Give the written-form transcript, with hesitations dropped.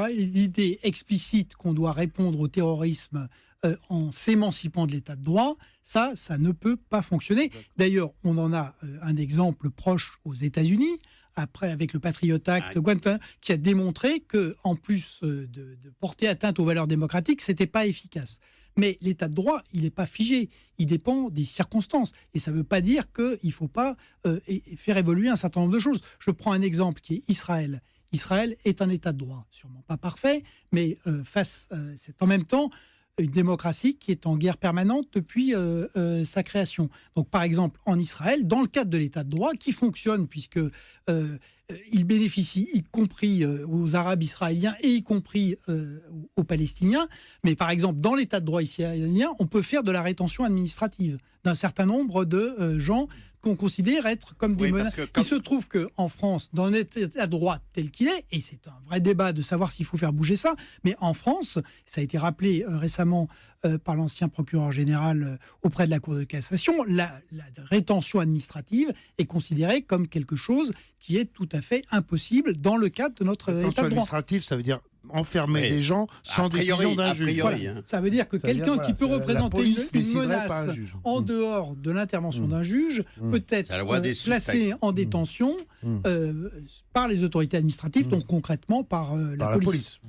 l'idée explicite qu'on doit répondre au terrorisme en s'émancipant de l'état de droit, ça ne peut pas fonctionner. D'ailleurs, on en a un exemple proche aux États-Unis, après avec le Patriot Act, qui a démontré que, en plus de porter atteinte aux valeurs démocratiques, c'était pas efficace. Mais l'état de droit, il n'est pas figé, il dépend des circonstances. Et ça ne veut pas dire qu'il ne faut pas faire évoluer un certain nombre de choses. Je prends un exemple qui est Israël. Israël est un état de droit, sûrement pas parfait, mais c'est en même temps une démocratie qui est en guerre permanente depuis sa création. Donc, par exemple, en Israël, dans le cadre de l'état de droit, qui fonctionne puisque il bénéficie, y compris aux Arabes israéliens et y compris aux Palestiniens. Mais par exemple, dans l'état de droit israélien, on peut faire de la rétention administrative d'un certain nombre de gens qu'on considère être comme des menaces. Il se trouve qu'en France, dans l'état de droit tel qu'il est, et c'est un vrai débat de savoir s'il faut faire bouger ça, mais en France, ça a été rappelé récemment par l'ancien procureur général auprès de la Cour de cassation, la rétention administrative est considérée comme quelque chose qui est tout à fait impossible dans le cadre de notre état de droit. Administrative, ça veut dire enfermer les gens sans décision d'un juge. Voilà. Ça veut dire que quelqu'un qui peut représenter une menace en dehors de l'intervention d'un juge peut être placé en détention par les autorités administratives, donc concrètement par la police.